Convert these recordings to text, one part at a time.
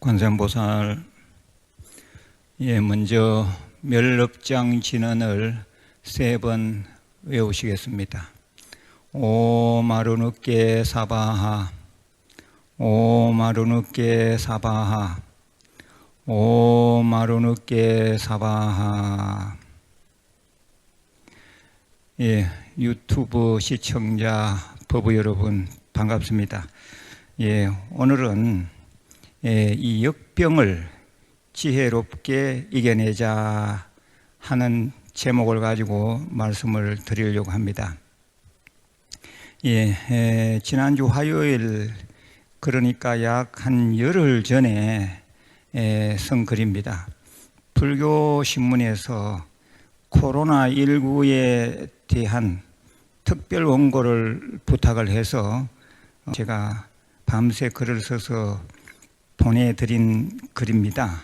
관세음보살, 먼저 멸업장 진언을 3번 외우시겠습니다. 오마루누께 사바하, 오마루누께 사바하, 오마루누께 사바하. 유튜브 시청자 법부 여러분 반갑습니다. 오늘은 이 역병을 지혜롭게 이겨내자 하는 제목을 가지고 말씀을 드리려고 합니다. 지난주 화요일, 그러니까 약 한 열흘 전에 쓴 글입니다. 불교신문에서 코로나19에 대한 특별 원고를 부탁을 해서 제가 밤새 글을 써서 보내드린 글입니다.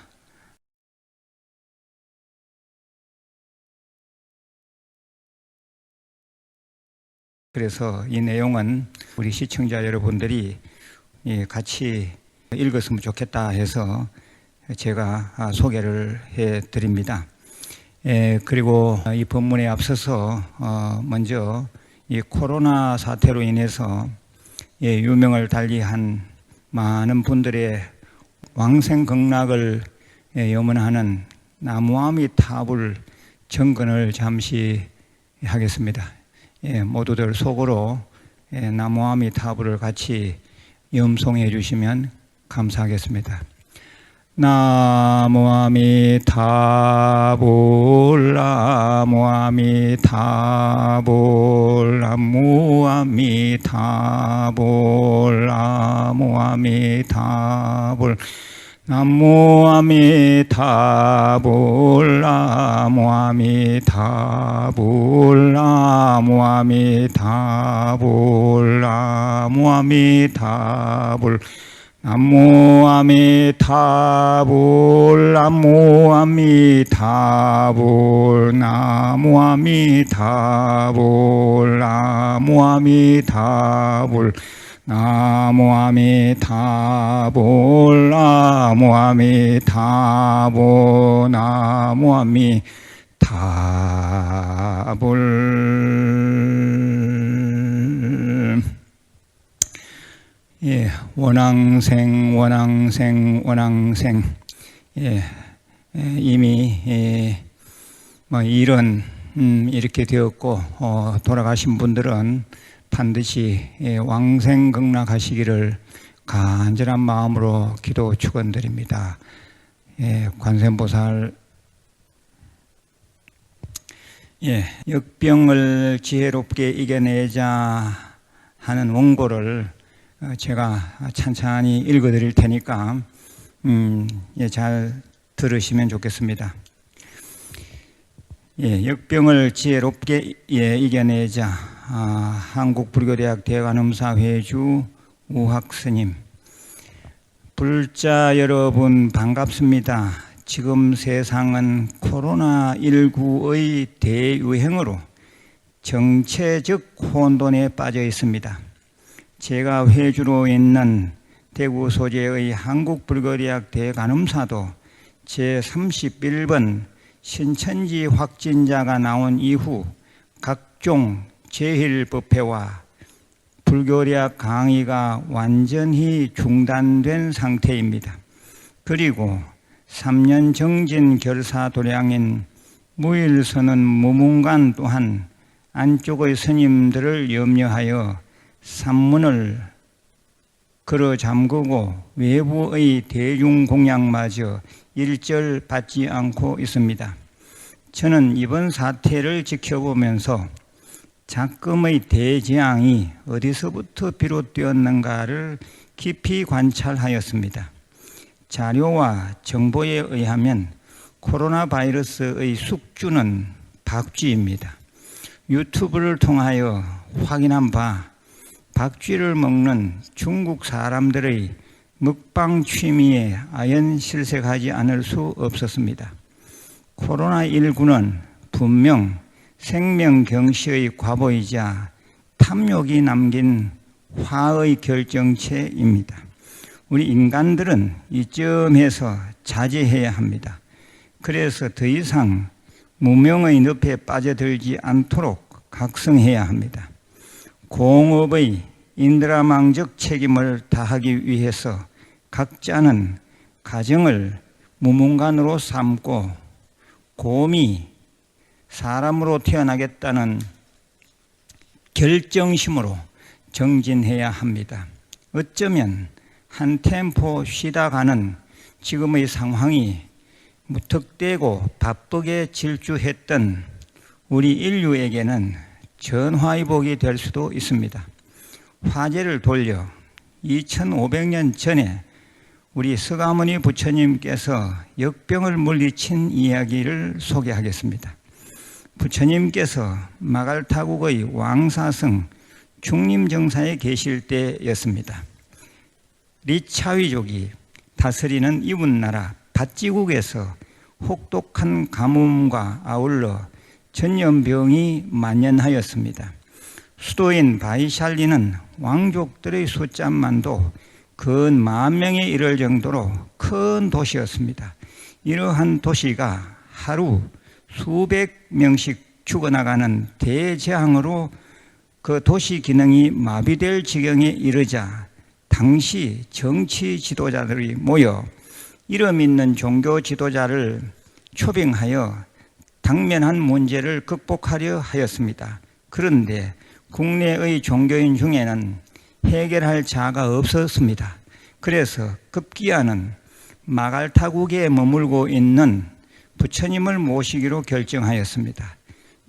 그래서 이 내용은 우리 시청자 여러분들이 같이 읽었으면 좋겠다 해서 제가 소개를 해드립니다. 그리고 이 본문에 앞서서 먼저 이 코로나 사태로 인해서 유명을 달리한 많은 분들의 왕생극락을 염원하는 나무아미타불 정근을 잠시 하겠습니다. 모두들 속으로 나무아미타불을 같이 염송해 주시면 감사하겠습니다. 나무아미타불, 나무아미타불, 나무아미타불, 나무아미타불, 나무아미타불, 나무아미타불, 나무아미타불, 나무아미타불, 나무아미타불, 나무아미타불, 나무아미타불, 나무아미타불, 나무아미타불, 나무아미타불, 나무아미타불. 원앙생, 원앙생, 원앙생. 이미 일은 이렇게 되었고 돌아가신 분들은 반드시 왕생극락하시기를 간절한 마음으로 기도 축원드립니다. 관세음보살, 역병을 지혜롭게 이겨내자 하는 원고를 제가 찬찬히 읽어드릴 테니까 잘 들으시면 좋겠습니다. 역병을 지혜롭게 이겨내자. 한국불교대학 대관음사 회주 우학스님, 불자 여러분 반갑습니다. 지금 세상은 코로나19의 대유행으로 정체적 혼돈에 빠져 있습니다. 제가 회주로 있는 대구 소재의 한국불교대학 대관음사도 제31번 신천지 확진자가 나온 이후 각종 제힐법회와 불교대학 강의가 완전히 중단된 상태입니다. 그리고 3년 정진 결사도량인 무일선언 무문관 또한 안쪽의 스님들을 염려하여 산문을 걸어 잠그고 외부의 대중공양마저 일절 받지 않고 있습니다. 저는 이번 사태를 지켜보면서 작금의 대재앙이 어디서부터 비롯되었는가를 깊이 관찰하였습니다. 자료와 정보에 의하면 코로나 바이러스의 숙주는 박쥐입니다. 유튜브를 통하여 확인한 바 박쥐를 먹는 중국 사람들의 먹방 취미에 아연 실색하지 않을 수 없었습니다. 코로나19는 분명 생명경시의 과보이자 탐욕이 남긴 화의 결정체입니다. 우리 인간들은 이쯤에서 자제해야 합니다. 그래서 더 이상 무명의 늪에 빠져들지 않도록 각성해야 합니다. 공업의 인드라망적 책임을 다하기 위해서 각자는 가정을 무문관으로 삼고 곰이 사람으로 태어나겠다는 결정심으로 정진해야 합니다. 어쩌면 한 템포 쉬다 가는 지금의 상황이 무턱대고 바쁘게 질주했던 우리 인류에게는 전화의 복이 될 수도 있습니다. 화제를 돌려 2500년 전에 우리 서가모니 부처님께서 역병을 물리친 이야기를 소개하겠습니다. 부처님께서 마갈타국의 왕사성 중림정사에 계실 때였습니다. 리차위족이 다스리는 이웃나라 밧지국에서 혹독한 가뭄과 아울러 전염병이 만연하였습니다. 수도인 바이샬리는 왕족들의 숫자만도 근 10,000명에 이를 정도로 큰 도시였습니다. 이러한 도시가 하루 수백 명씩 죽어나가는 대재앙으로 그 도시 기능이 마비될 지경에 이르자 당시 정치 지도자들이 모여 이름 있는 종교 지도자를 초빙하여 당면한 문제를 극복하려 하였습니다. 그런데 국내의 종교인 중에는 해결할 자가 없었습니다. 그래서 급기야는 마갈타국에 머물고 있는 부처님을 모시기로 결정하였습니다.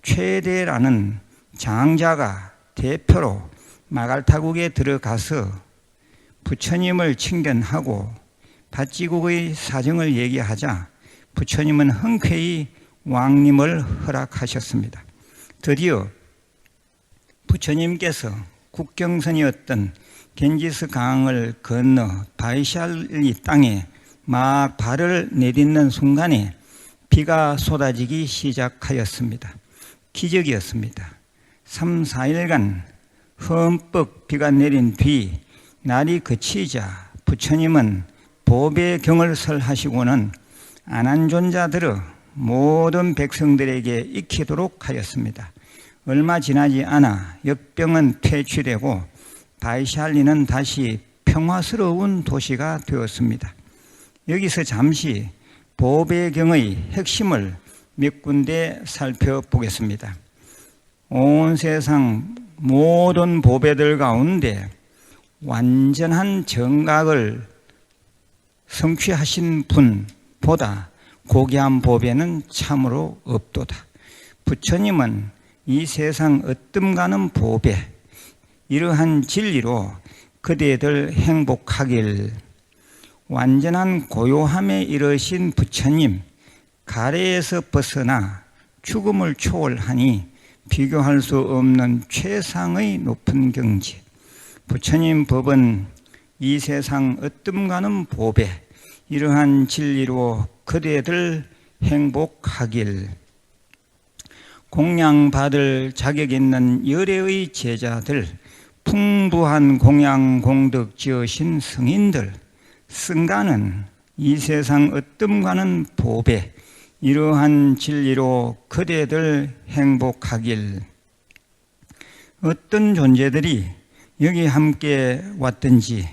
최대라는 장자가 대표로 마갈타국에 들어가서 부처님을 친견하고 밧지국의 사정을 얘기하자 부처님은 흔쾌히 왕림을 허락하셨습니다. 드디어 부처님께서 국경선이었던 겐지스 강을 건너 바이샬리 땅에 막 발을 내딛는 순간에 비가 쏟아지기 시작하였습니다. 기적이었습니다. 3, 4일간 흠뻑 비가 내린 뒤 날이 그치자 부처님은 보배경을 설하시고는 안한존자 모든 백성들에게 익히도록 하였습니다. 얼마 지나지 않아 역병은 퇴치되고 바이샬리는 다시 평화스러운 도시가 되었습니다. 여기서 잠시 보배경의 핵심을 몇 군데 살펴보겠습니다. 온 세상 모든 보배들 가운데 완전한 정각을 성취하신 분보다 고귀한 보배는 참으로 없도다. 부처님은 이 세상 어뜸가는 보배, 이러한 진리로 그대들 행복하길. 완전한 고요함에 이르신 부처님, 가래에서 벗어나 죽음을 초월하니 비교할 수 없는 최상의 높은 경지. 부처님 법은 이 세상 어뜸가는 보배, 이러한 진리로 그대들 행복하길. 공양받을 자격 있는 열애의 제자들, 풍부한 공양 공덕 지으신 성인들, 승가는 이 세상 어뜸가는 보배, 이러한 진리로 그대들 행복하길. 어떤 존재들이 여기 함께 왔든지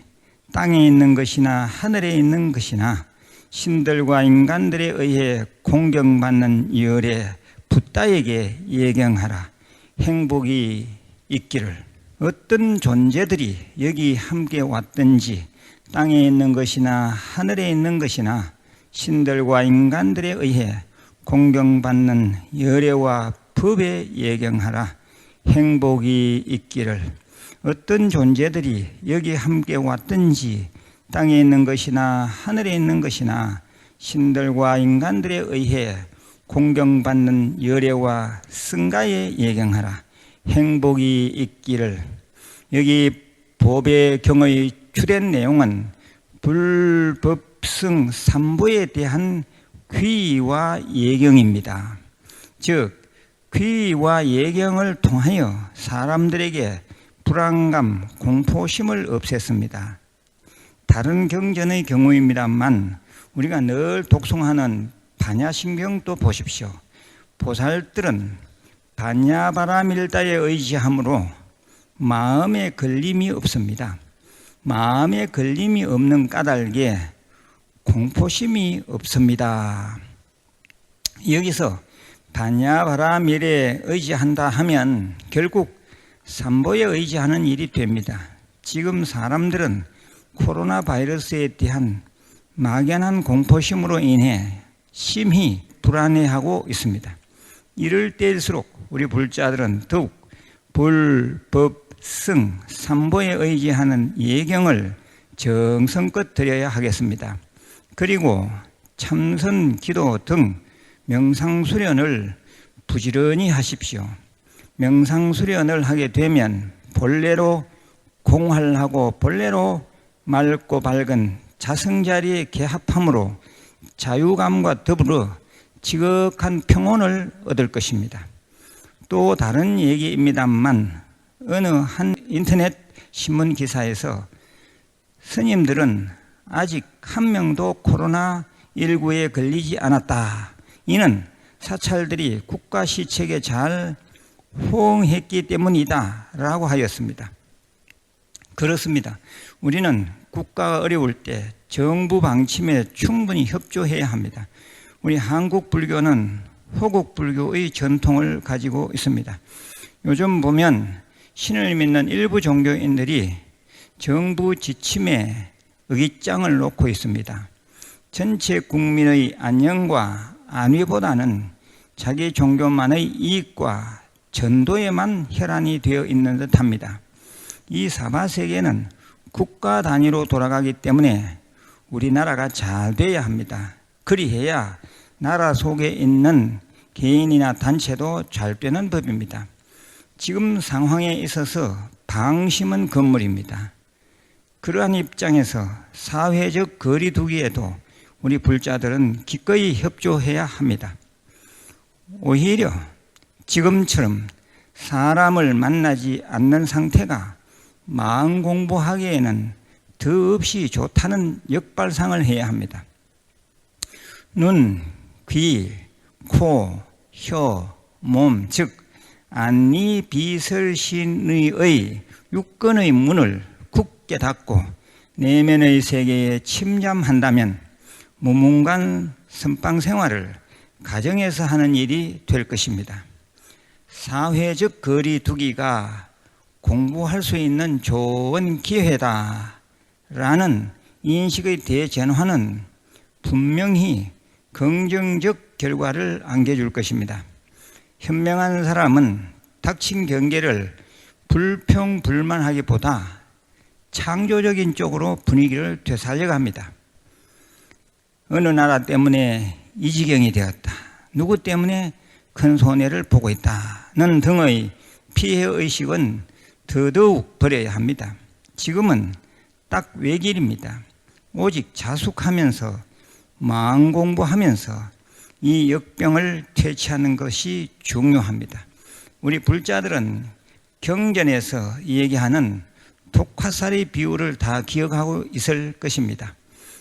땅에 있는 것이나 하늘에 있는 것이나 신들과 인간들에 의해 공경받는 열애 붓다에게 예경하라. 행복이 있기를. 어떤 존재들이 여기 함께 왔든지 땅에 있는 것이나 하늘에 있는 것이나 신들과 인간들에 의해 공경받는 열애와 법에 예경하라. 행복이 있기를. 어떤 존재들이 여기 함께 왔든지 땅에 있는 것이나 하늘에 있는 것이나 신들과 인간들에 의해 공경받는 열애와 승가에 예경하라. 행복이 있기를. 여기 보배경의 주된 내용은 불법승 삼보에 대한 귀의와 예경입니다. 즉 귀의와 예경을 통하여 사람들에게 불안감, 공포심을 없앴습니다. 다른 경전의 경우입니다만 우리가 늘 독송하는 반야심경도 보십시오. 보살들은 반야바라밀다에 의지함으로 마음에 걸림이 없습니다. 마음에 걸림이 없는 까닭에 공포심이 없습니다. 여기서 반야바라밀에 의지한다 하면 결국 삼보에 의지하는 일이 됩니다. 지금 사람들은 코로나 바이러스에 대한 막연한 공포심으로 인해 심히 불안해하고 있습니다. 이럴 때일수록 우리 불자들은 더욱 불, 법, 승, 삼보에 의지하는 예경을 정성껏 드려야 하겠습니다. 그리고 참선, 기도 등 명상수련을 부지런히 하십시오. 명상수련을 하게 되면 본래로 공활하고 본래로 맑고 밝은 자성자리의 개합함으로 자유감과 더불어 지극한 평온을 얻을 것입니다. 또 다른 얘기입니다만 어느 한 인터넷 신문 기사에서 스님들은 아직 한 명도 코로나19에 걸리지 않았다. 이는 사찰들이 국가 시책에 잘 호응했기 때문이다 라고 하였습니다. 그렇습니다. 우리는 국가가 어려울 때 정부 방침에 충분히 협조해야 합니다. 우리 한국 불교는 호국 불교의 전통을 가지고 있습니다. 요즘 보면 신을 믿는 일부 종교인들이 정부 지침에 의깃장을 놓고 있습니다. 전체 국민의 안녕과 안위보다는 자기 종교만의 이익과 전도에만 혈안이 되어 있는 듯합니다. 이 사바세계는 국가 단위로 돌아가기 때문에 우리나라가 잘 돼야 합니다. 그리해야 나라 속에 있는 개인이나 단체도 잘 되는 법입니다. 지금 상황에 있어서 방심은 금물입니다. 그러한 입장에서 사회적 거리 두기에도 우리 불자들은 기꺼이 협조해야 합니다. 오히려 지금처럼 사람을 만나지 않는 상태가 마음 공부하기에는 더없이 좋다는 역발상을 해야 합니다. 눈, 귀, 코, 혀, 몸, 즉 안니비설신의 육근의 문을 굳게 닫고 내면의 세계에 침잠한다면 무문관 선방 생활을 가정에서 하는 일이 될 것입니다. 사회적 거리 두기가 공부할 수 있는 좋은 기회다라는 인식의 대전환은 분명히 긍정적 결과를 안겨줄 것입니다. 현명한 사람은 닥친 경계를 불평불만하기보다 창조적인 쪽으로 분위기를 되살려 합니다. 어느 나라 때문에 이 지경이 되었다. 누구 때문에 큰 손해를 보고 있다는 등의 피해의식은 더더욱 버려야 합니다. 지금은 딱 외길입니다. 오직 자숙하면서 마음 공부하면서 이 역병을 퇴치하는 것이 중요합니다. 우리 불자들은 경전에서 얘기하는 독화살의 비유를 다 기억하고 있을 것입니다.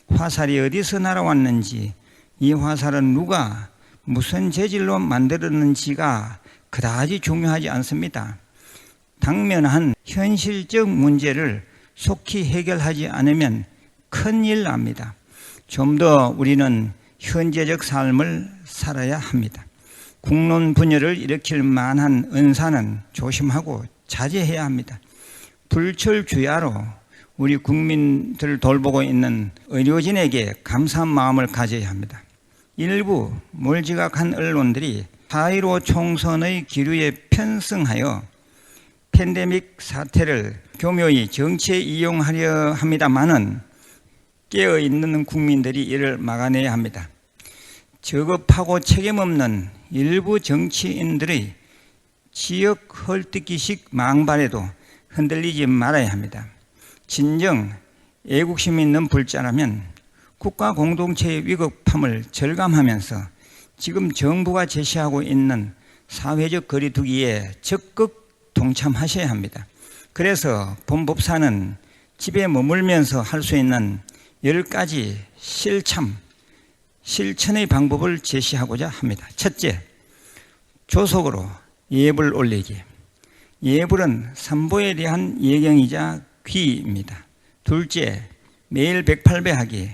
화살이 어디서 날아왔는지, 이 화살은 누가 무슨 재질로 만들었는지가 그다지 중요하지 않습니다. 당면한 현실적 문제를 속히 해결하지 않으면 큰일 납니다. 좀 더 우리는 현재적 삶을 살아야 합니다. 국론 분열을 일으킬 만한 은사는 조심하고 자제해야 합니다. 불철주야로 우리 국민들을 돌보고 있는 의료진에게 감사한 마음을 가져야 합니다. 일부 몰지각한 언론들이 4.15 총선의 기류에 편승하여 팬데믹 사태를 교묘히 정치에 이용하려 합니다마는 깨어있는 국민들이 이를 막아내야 합니다. 저급하고 책임없는 일부 정치인들의 지역 헐뜯기식 망발에도 흔들리지 말아야 합니다. 진정 애국심 있는 불자라면 국가 공동체의 위급함을 절감하면서 지금 정부가 제시하고 있는 사회적 거리두기에 적극 동참하셔야 합니다. 그래서 본법사는 집에 머물면서 할 수 있는 10가지 실천의 방법을 제시하고자 합니다. 첫째, 조속으로 예불 올리기. 예불은 삼보에 대한 예경이자 귀입니다. 둘째, 매일 108배 하기.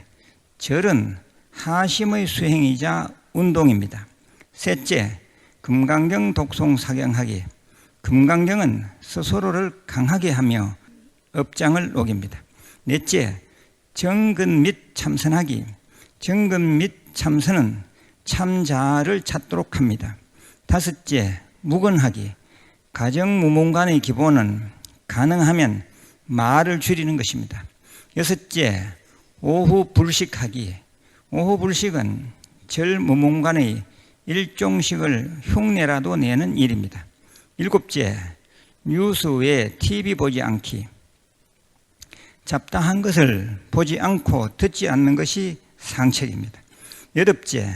절은 하심의 수행이자 운동입니다. 셋째, 금강경 독송 사경하기. 금강경은 스스로를 강하게 하며 업장을 녹입니다. 넷째, 정근 및 참선하기. 정근 및 참선은 참자를 찾도록 합니다. 다섯째, 묵언하기. 가정무문관의 기본은 가능하면 말을 줄이는 것입니다. 여섯째, 오후 불식하기. 오후 불식은 절무문관의 일종식을 흉내라도 내는 일입니다. 일곱째, 뉴스 외에 TV 보지 않기. 잡다한 것을 보지 않고 듣지 않는 것이 상책입니다. 여덟째,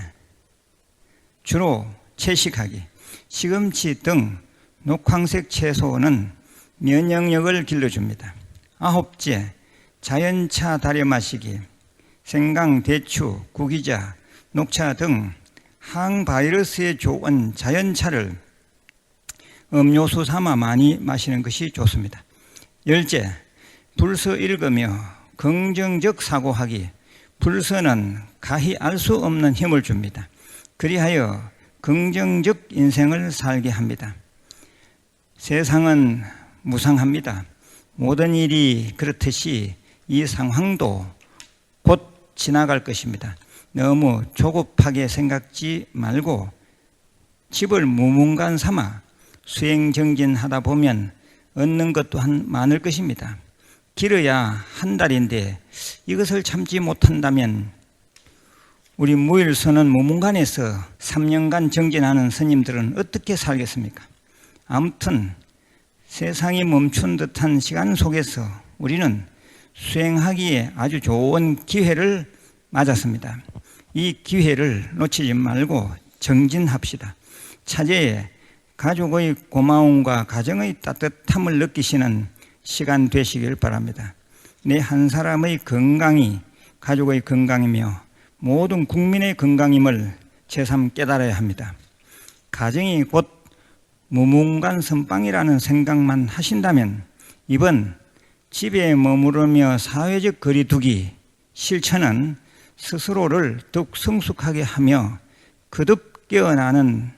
주로 채식하기. 시금치 등 녹황색 채소는 면역력을 길러줍니다. 아홉째, 자연차 달여 마시기. 생강, 대추, 구기자, 녹차 등 항바이러스에 좋은 자연차를 음료수 삼아 많이 마시는 것이 좋습니다. 열째, 불서 읽으며 긍정적 사고하기. 불서는 가히 알 수 없는 힘을 줍니다. 그리하여 긍정적 인생을 살게 합니다. 세상은 무상합니다. 모든 일이 그렇듯이 이 상황도 곧 지나갈 것입니다. 너무 조급하게 생각지 말고 집을 무문관 삼아 수행정진하다 보면 얻는 것 또한 많을 것입니다. 길어야 한 달인데 이것을 참지 못한다면 우리 무일선언 무문관에서 3년간 정진하는 스님들은 어떻게 살겠습니까? 아무튼 세상이 멈춘 듯한 시간 속에서 우리는 수행하기에 아주 좋은 기회를 맞았습니다. 이 기회를 놓치지 말고 정진합시다. 차제에 가족의 고마움과 가정의 따뜻함을 느끼시는 시간 되시길 바랍니다. 내 한 사람의 건강이 가족의 건강이며 모든 국민의 건강임을 새삼 깨달아야 합니다. 가정이 곧 무문관 선방이라는 생각만 하신다면 이번 집에 머무르며 사회적 거리두기 실천은 스스로를 더욱 성숙하게 하며 거듭 깨어나는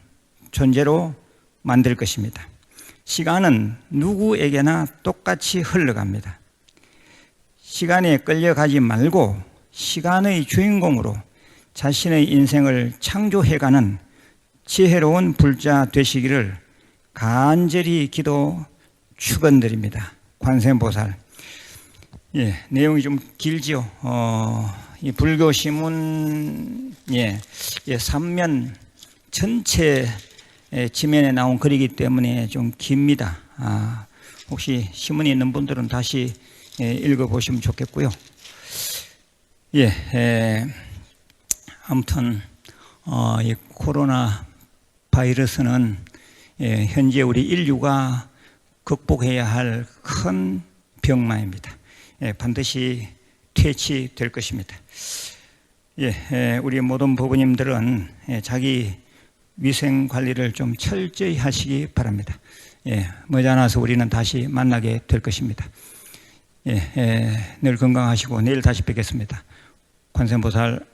존재로 만들 것입니다. 시간은 누구에게나 똑같이 흘러갑니다. 시간에 끌려가지 말고 시간의 주인공으로 자신의 인생을 창조해가는 지혜로운 불자 되시기를 간절히 기도 축원드립니다. 관세음보살. 내용이 좀 길지요. 이 불교시문 3면 전체 지면에 나온 글이기 때문에 좀 깁니다. 혹시 시문이 있는 분들은 다시 읽어보시면 좋겠고요. 아무튼 이 코로나 바이러스는 현재 우리 인류가 극복해야 할 큰 병마입니다. 반드시 퇴치될 것입니다. 우리 모든 부부님들은 자기 위생 관리를 좀 철저히 하시기 바랍니다. 머지않아서 우리는 다시 만나게 될 것입니다. 늘 건강하시고 내일 다시 뵙겠습니다. 관세음보살